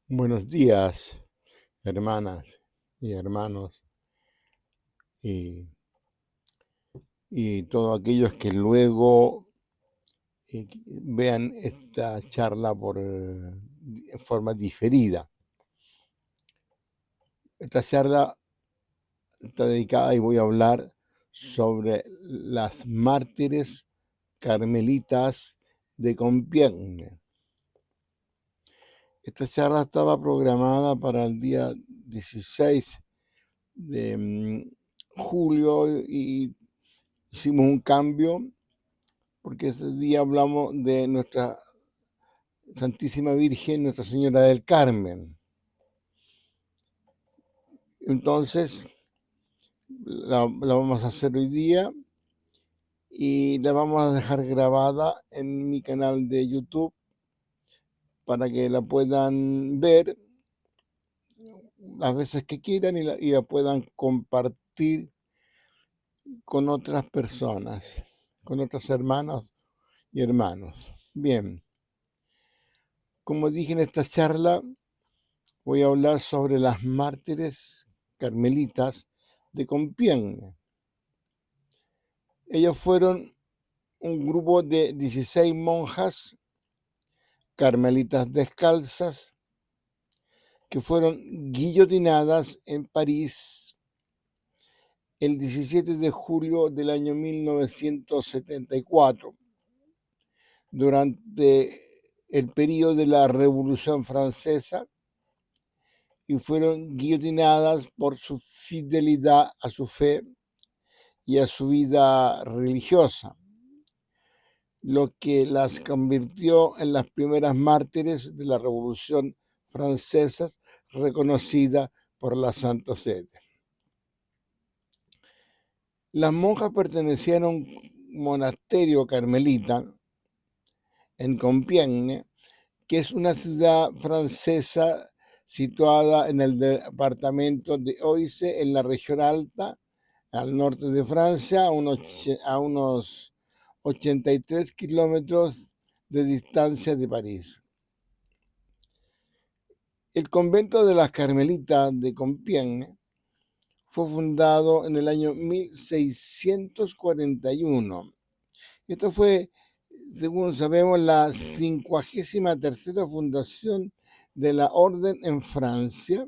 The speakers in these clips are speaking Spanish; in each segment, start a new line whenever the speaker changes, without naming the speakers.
Buenos días, hermanas y hermanos, y, y todos aquellos que luego vean esta charla en forma diferida. Esta charla está dedicada y voy a hablar sobre las mártires carmelitas de Compiègne. Esta charla estaba programada para el día 16 de julio y hicimos un cambio porque ese día hablamos de nuestra Santísima Virgen, Nuestra Señora del Carmen. Entonces, la vamos a hacer hoy día y la vamos a dejar grabada en mi canal de YouTube para que la puedan ver las veces que quieran y la puedan compartir con otras personas, con otras hermanas y hermanos. Bien, como dije en esta charla, voy a hablar sobre las mártires carmelitas de Compiègne. Ellos fueron un grupo de 16 monjas carmelitas descalzas que fueron guillotinadas en París el 17 de julio del año 1974, durante el periodo de la Revolución Francesa, y fueron guillotinadas por su fidelidad a su fe y a su vida religiosa, lo que las convirtió en las primeras mártires de la Revolución Francesa, reconocida por la Santa Sede. Las monjas pertenecían a un monasterio carmelita en Compiègne, que es una ciudad francesa situada en el departamento de Oise, en la región alta, al norte de Francia, a unos 83 kilómetros de distancia de París. El convento de las Carmelitas de Compiègne fue fundado en el año 1641. Esto fue, según sabemos, la 53ª fundación de la orden en Francia,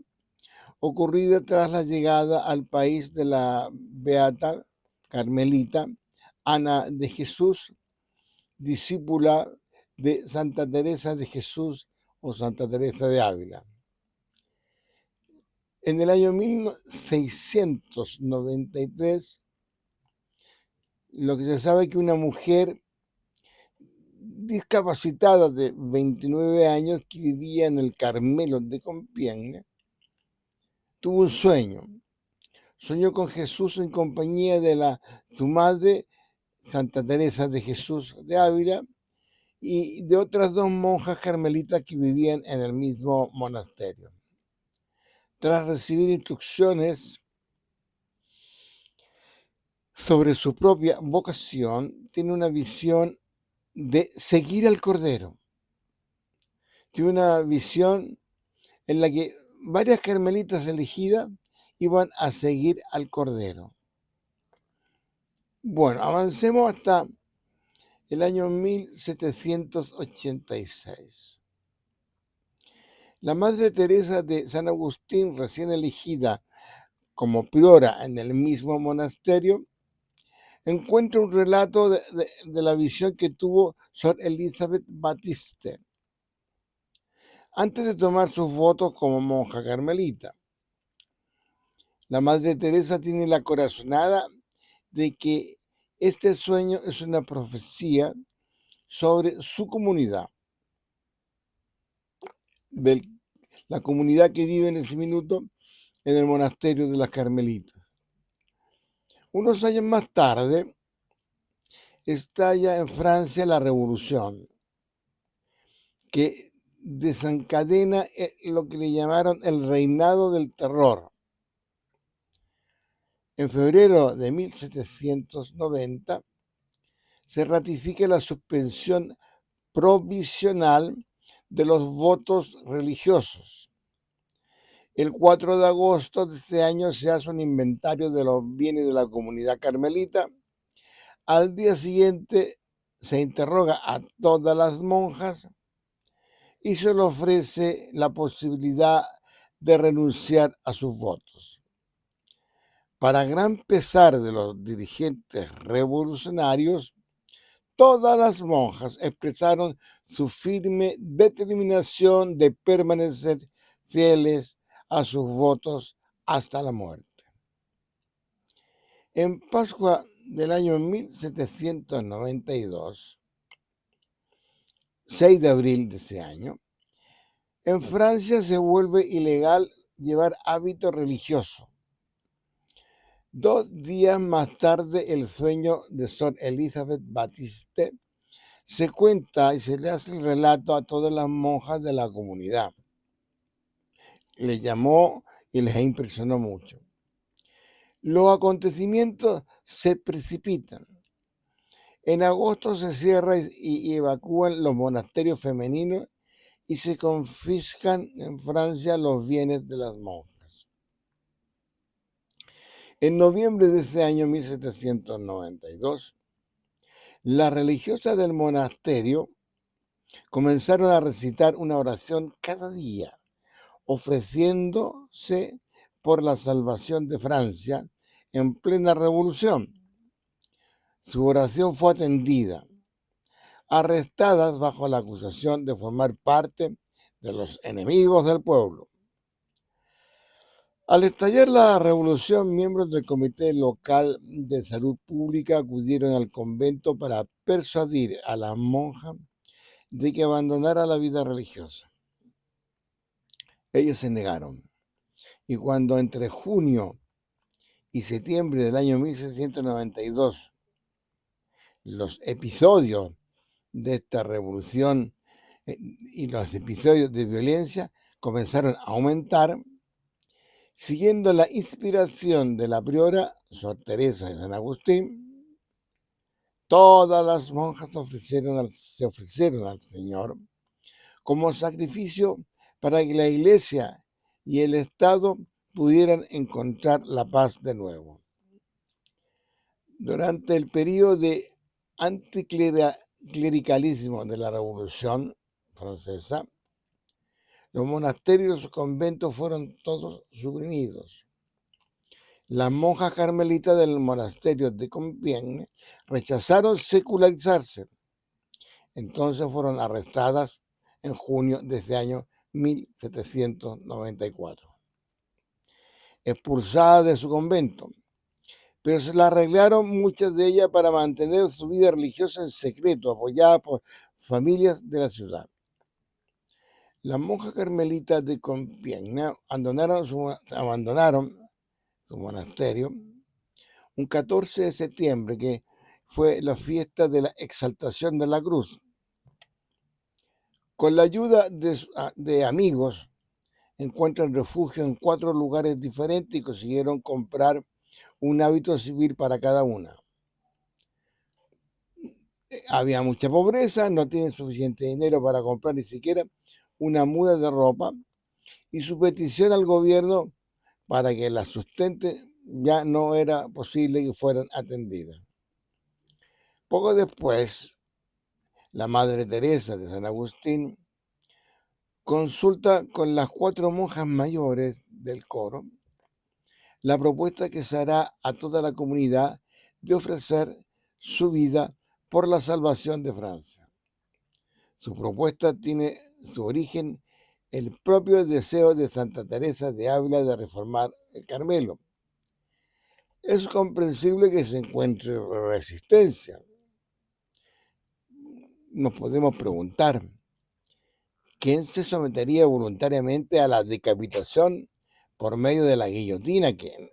ocurrida tras la llegada al país de la beata carmelita Ana de Jesús, discípula de Santa Teresa de Jesús o Santa Teresa de Ávila. En el año 1693, lo que se sabe es que una mujer discapacitada de 29 años que vivía en el Carmelo de Compiègne tuvo un sueño. Soñó con Jesús en compañía de su madre, Santa Teresa de Jesús de Ávila, y de otras dos monjas carmelitas que vivían en el mismo monasterio. Tras recibir instrucciones sobre su propia vocación, tiene una visión de seguir al Cordero. Tiene una visión en la que varias carmelitas elegidas iban a seguir al Cordero. Bueno, avancemos hasta el año 1786. La Madre Teresa de San Agustín, recién elegida como priora en el mismo monasterio, encuentra un relato de la visión que tuvo Sor Elizabeth Batiste antes de tomar sus votos como monja carmelita. La Madre Teresa tiene la corazonada de que este sueño es una profecía sobre su comunidad, de la comunidad que vive en ese minuto en el monasterio de las Carmelitas. Unos años más tarde, estalla en Francia la Revolución, que desencadena lo que le llamaron el reinado del terror. En febrero de 1790 se ratifica la suspensión provisional de los votos religiosos El 4 de agosto de este año se hace un inventario de los bienes de la comunidad carmelita. Al día siguiente se interroga a todas las monjas y se les ofrece la posibilidad de renunciar a sus votos. Para gran pesar de los dirigentes revolucionarios, todas las monjas expresaron su firme determinación de permanecer fieles a sus votos hasta la muerte. En Pascua del año 1792, 6 de abril de ese año, en Francia se vuelve ilegal llevar hábito religioso. 2 días más tarde, el sueño de Sor Elizabeth Batiste se cuenta y se le hace el relato a todas las monjas de la comunidad. Le llamó y les impresionó mucho. Los acontecimientos se precipitan. En agosto se cierran y evacúan los monasterios femeninos y se confiscan en Francia los bienes de las monjas. En noviembre de ese año 1792, las religiosas del monasterio comenzaron a recitar una oración cada día, ofreciéndose por la salvación de Francia en plena revolución. Su oración fue atendida. Arrestadas bajo la acusación de formar parte de los enemigos del pueblo. Al estallar la revolución, miembros del Comité Local de Salud Pública acudieron al convento para persuadir a las monjas de que abandonara la vida religiosa. Ellos se negaron, y cuando entre junio y septiembre del año 1692 los episodios de esta revolución y los episodios de violencia comenzaron a aumentar, siguiendo la inspiración de la priora Sor Teresa de San Agustín, todas las monjas se ofrecieron al Señor como sacrificio para que la Iglesia y el Estado pudieran encontrar la paz de nuevo. Durante el periodo de anticlericalismo de la Revolución Francesa, los monasterios y los conventos fueron todos suprimidos. Las monjas carmelitas del monasterio de Compiègne rechazaron secularizarse. Entonces fueron arrestadas en junio de ese año 1794. Expulsadas de su convento, pero se la arreglaron muchas de ellas para mantener su vida religiosa en secreto, apoyadas por familias de la ciudad. Las monjas carmelitas de Compiègne abandonaron su monasterio un 14 de septiembre, que fue la fiesta de la exaltación de la cruz. Con la ayuda de amigos, encuentran refugio en 4 lugares diferentes y consiguieron comprar un hábito civil para cada una. Había mucha pobreza, no tienen suficiente dinero para comprar ni siquiera una muda de ropa, y su petición al gobierno para que la sustente ya no era posible que fueran atendidas. Poco después, la Madre Teresa de San Agustín consulta con las 4 monjas mayores del coro la propuesta que se hará a toda la comunidad de ofrecer su vida por la salvación de Francia. Su propuesta tiene su origen en el propio deseo de Santa Teresa de Ávila de reformar el Carmelo. Es comprensible que se encuentre resistencia. Nos podemos preguntar, ¿quién se sometería voluntariamente a la decapitación por medio de la guillotina que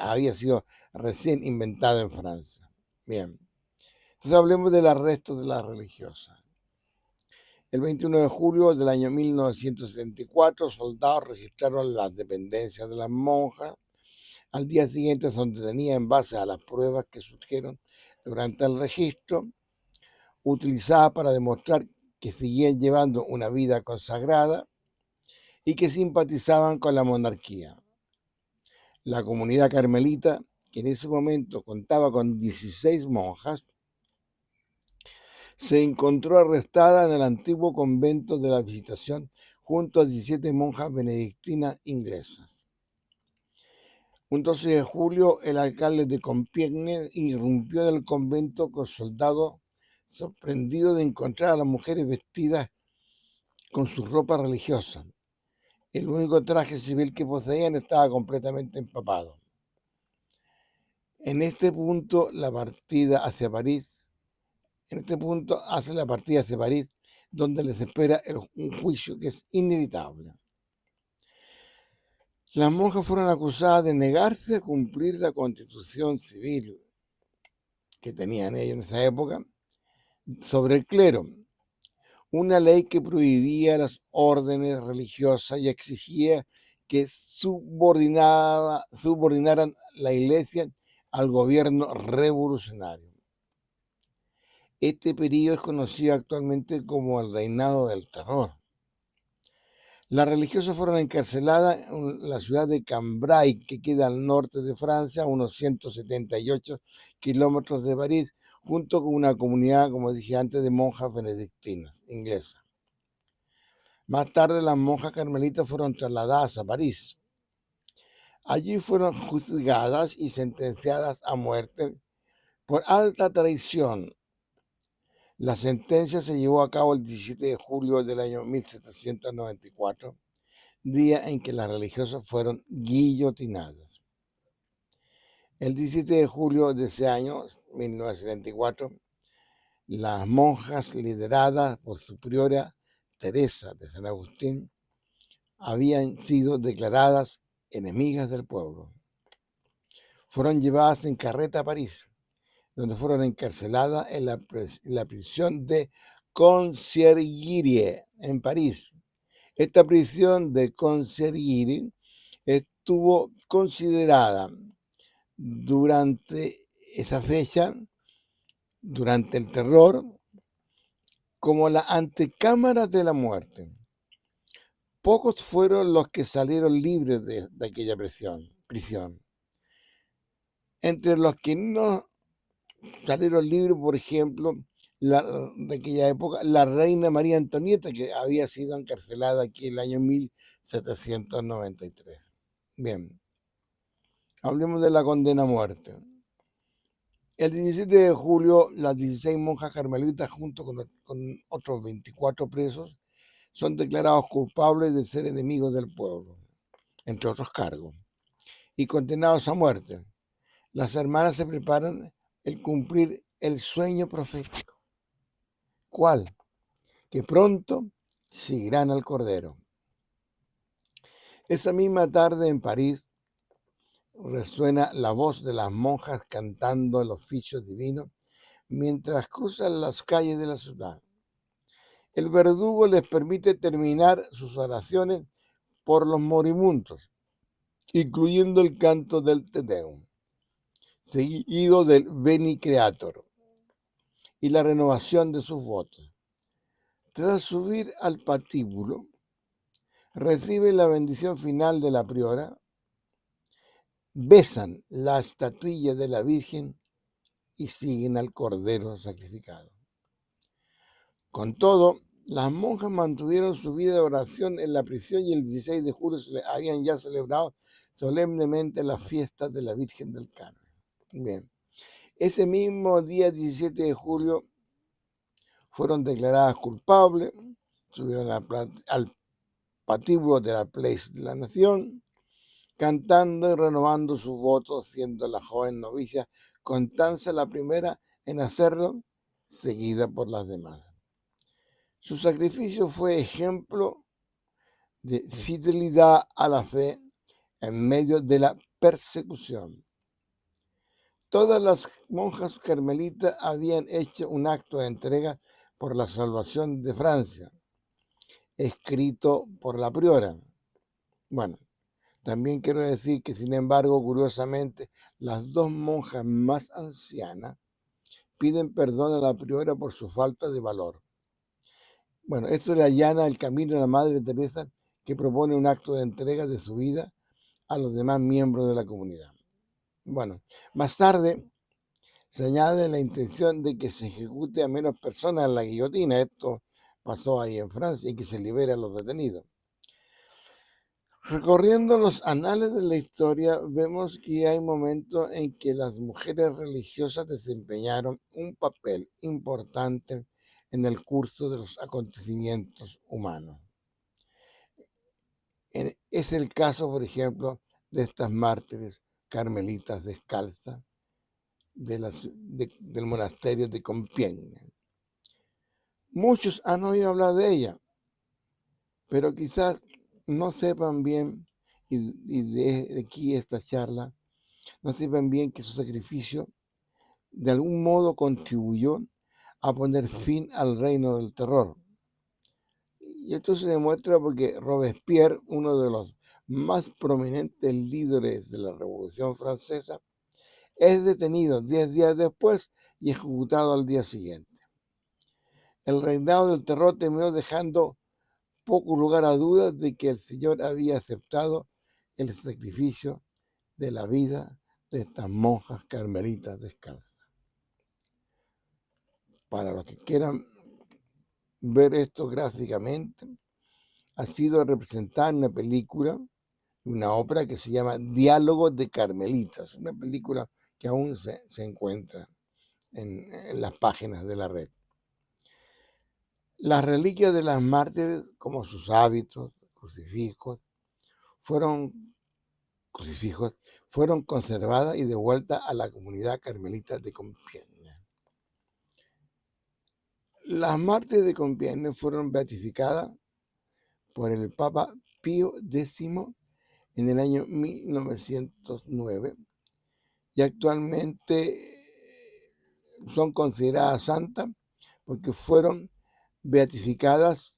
había sido recién inventada en Francia? Bien, entonces hablemos del arresto de las religiosas. El 21 de julio del año 1974, soldados registraron las dependencias de las monjas. Al día siguiente son detenidas en base a las pruebas que surgieron durante el registro, utilizadas para demostrar que seguían llevando una vida consagrada y que simpatizaban con la monarquía. La comunidad carmelita, que en ese momento contaba con 16 monjas, se encontró arrestada en el antiguo convento de la Visitación junto a 17 monjas benedictinas inglesas. Un 12 de julio, el alcalde de Compiègne irrumpió en el convento con soldados, sorprendido de encontrar a las mujeres vestidas con su ropa religiosa. El único traje civil que poseían estaba completamente empapado. En este punto, hace la partida hacia París, donde les espera un juicio que es inevitable. Las monjas fueron acusadas de negarse a cumplir la constitución civil que tenían ellos en esa época sobre el clero, una ley que prohibía las órdenes religiosas y exigía que subordinaran la iglesia al gobierno revolucionario. Este periodo es conocido actualmente como el Reinado del Terror. Las religiosas fueron encarceladas en la ciudad de Cambrai, que queda al norte de Francia, a unos 178 kilómetros de París, junto con una comunidad, como dije antes, de monjas benedictinas inglesas. Más tarde, las monjas carmelitas fueron trasladadas a París. Allí fueron juzgadas y sentenciadas a muerte por alta traición. La sentencia se llevó a cabo el 17 de julio del año 1794, día en que las religiosas fueron guillotinadas. El 17 de julio de ese año, 1974, las monjas lideradas por su priora Teresa de San Agustín habían sido declaradas enemigas del pueblo. Fueron llevadas en carreta a París, donde fueron encarceladas en la prisión de Conciergerie, en París. Esta prisión de Conciergerie estuvo considerada durante esa fecha, durante el terror, como la antecámara de la muerte. Pocos fueron los que salieron libres de aquella prisión. Entre los que no salieron libres, por ejemplo, de aquella época, la reina María Antonieta, que había sido encarcelada aquí en el año 1793. Bien, hablemos de la condena a muerte. El 17 de julio, las 16 monjas carmelitas, junto con otros 24 presos, son declarados culpables de ser enemigos del pueblo, entre otros cargos, y condenados a muerte. Las hermanas se preparan el cumplir el sueño profético. ¿Cuál? Que pronto seguirán al Cordero. Esa misma tarde en París resuena la voz de las monjas cantando el oficio divino mientras cruzan las calles de la ciudad. El verdugo les permite terminar sus oraciones por los moribundos, incluyendo el canto del Te Deum, seguido del Veni Creator y la renovación de sus votos. Tras subir al patíbulo, reciben la bendición final de la priora, besan la estatuilla de la Virgen y siguen al Cordero sacrificado. Con todo, las monjas mantuvieron su vida de oración en la prisión y el 16 de julio habían ya celebrado solemnemente las fiestas de la Virgen del Carmen. Bien, ese mismo día 17 de julio fueron declaradas culpables, subieron al patíbulo de la Place de la Nación, cantando y renovando sus votos, siendo la joven novicia Constanza la primera en hacerlo, seguida por las demás. Su sacrificio fue ejemplo de fidelidad a la fe en medio de la persecución. Todas las monjas carmelitas habían hecho un acto de entrega por la salvación de Francia, escrito por la priora. Bueno, también quiero decir que, sin embargo, curiosamente, las dos monjas más ancianas piden perdón a la priora por su falta de valor. Bueno, esto le allana el camino a la Madre Teresa, que propone un acto de entrega de su vida a los demás miembros de la comunidad. Bueno, más tarde se añade la intención de que se ejecute a menos personas en la guillotina. Esto pasó ahí en Francia, y que se libere a los detenidos. Recorriendo los anales de la historia, vemos que hay momentos en que las mujeres religiosas desempeñaron un papel importante en el curso de los acontecimientos humanos. Es el caso, por ejemplo, de estas mártires carmelitas descalzas del monasterio de Compiègne. Muchos han oído hablar de ella, pero quizás no sepan bien, y de aquí esta charla, no sepan bien que su sacrificio de algún modo contribuyó a poner fin al reino del terror. Y esto se demuestra porque Robespierre, uno de los más prominentes líderes de la Revolución Francesa, es detenido 10 días después y ejecutado al día siguiente. El reinado del terror terminó dejando poco lugar a dudas de que el Señor había aceptado el sacrificio de la vida de estas monjas carmelitas descalzas. Para los que quieran ver esto gráficamente, ha sido representada en una película, una ópera que se llama Diálogos de Carmelitas, una película que aún se encuentra en las páginas de la red. Las reliquias de las mártires, como sus hábitos, crucifijos, fueron conservadas y devueltas a la comunidad carmelita de Compiègne. Las mártires de Compiègne fueron beatificadas por el Papa Pío X en el año 1909 y actualmente son consideradas santas porque fueron beatificadas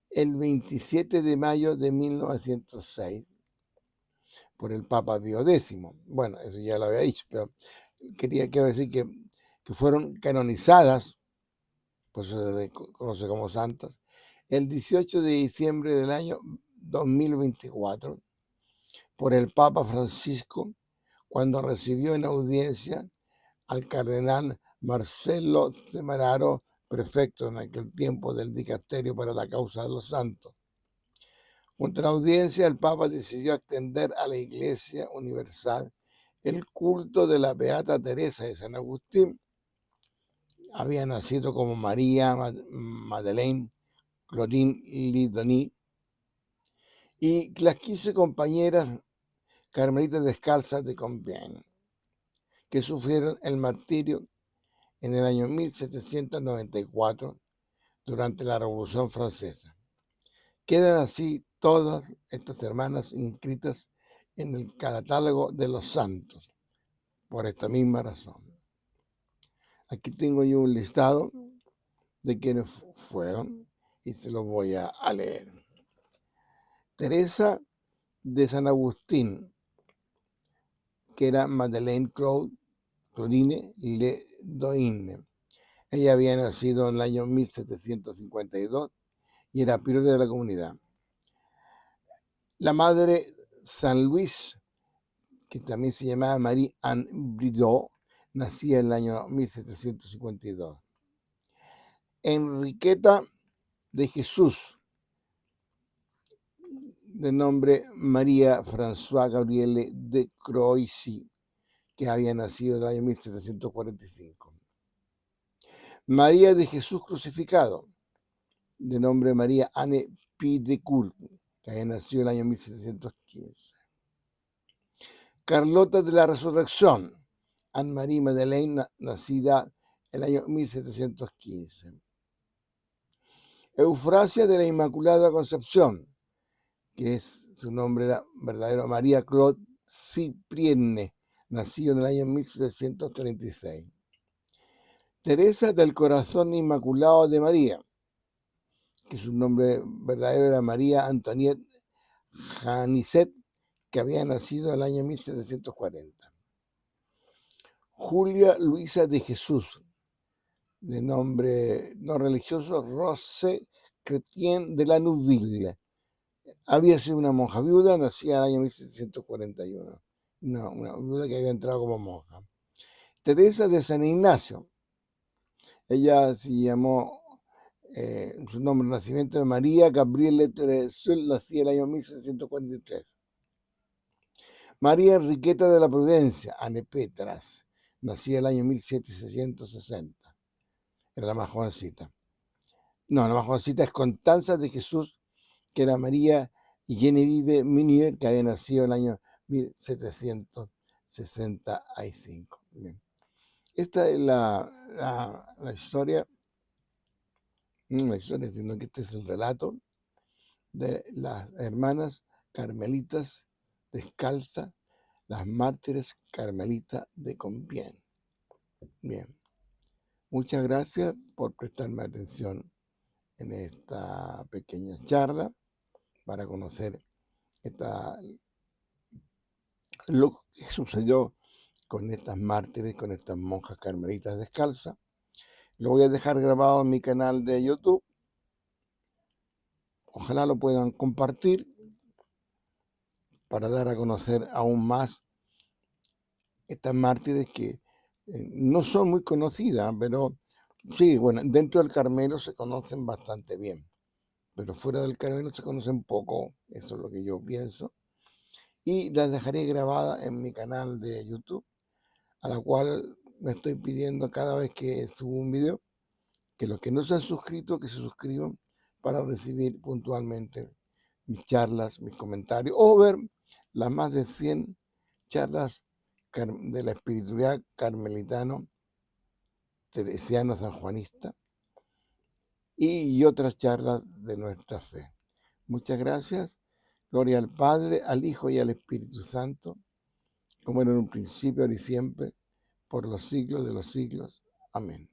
el 27 de mayo de 1906 por el Papa Pío X. Bueno, eso ya lo había dicho, pero quiero decir que fueron canonizadas, pues se les conoce como santas, el 18 de diciembre del año 2024 por el Papa Francisco, cuando recibió en audiencia al cardenal Marcelo Semeraro, prefecto en aquel tiempo del Dicasterio para la Causa de los Santos. Contra la audiencia, el Papa decidió extender a la Iglesia Universal el culto de la Beata Teresa de San Agustín. Había nacido como María Madeleine Claudine Lidoni, y las 15 compañeras carmelitas descalzas de Compiègne, que sufrieron el martirio en el año 1794 durante la Revolución Francesa. Quedan así todas estas hermanas inscritas en el catálogo de los santos, por esta misma razón. Aquí tengo yo un listado de quienes fueron y se los voy a leer. Teresa de San Agustín, que era Madeleine Claudine Ledoine. Ella había nacido en el año 1752 y era priora de la comunidad. La madre San Luis, que también se llamaba Marie-Anne Bridot, nacía en el año 1752. Enriqueta de Jesús, de nombre María François Gabriele de Croissy, que había nacido en el año 1745. María de Jesús crucificado, de nombre María Anne Pidecourt, que había nacido en el año 1715. Carlota de la Resurrección, Anne-Marie Madeleine, nacida en el año 1715. Eufrasia de la Inmaculada Concepción, que su nombre era verdadero María Claude Cyprienne, nacido en el año 1736. Teresa del Corazón Inmaculado de María, que su nombre verdadero era María Antoinette Janicet, que había nacido en el año 1740. Julia Luisa de Jesús, de nombre no religioso Rose Chrétien de la Neuville, Había sido una monja viuda, nacida en el año 1741. Una viuda que había entrado como monja. Teresa de San Ignacio. Ella se llamó, su nombre de nacimiento de María Gabriele Teresul, nacida en el año 1743. María Enriqueta de la Prudencia, Anne Petras, nacida en el año 1760. Era la más jovencita. No, la más jovencita es Constanza de Jesús, que era María Genevieve Minier, que había nacido en el año 1765. Bien. Esta es la historia, no la historia, sino que este es el relato de las hermanas carmelitas descalzas, las mártires carmelitas de Compiègne. Bien, muchas gracias por prestarme atención en esta pequeña charla para conocer lo que sucedió con estas mártires, con estas monjas carmelitas descalzas. Lo voy a dejar grabado en mi canal de YouTube. Ojalá lo puedan compartir para dar a conocer aún más estas mártires que no son muy conocidas, pero sí, bueno, dentro del Carmelo se conocen bastante bien, pero fuera del Carmelo se conocen poco, eso es lo que yo pienso. Y las dejaré grabadas en mi canal de YouTube, a la cual me estoy pidiendo cada vez que subo un video, que los que no se han suscrito, que se suscriban para recibir puntualmente mis charlas, mis comentarios, o ver las más de 100 charlas de la espiritualidad carmelitano, teresiano, sanjuanista, y otras charlas de nuestra fe. Muchas gracias. Gloria al Padre, al Hijo y al Espíritu Santo, como era en un principio, ahora y siempre, por los siglos de los siglos. Amén.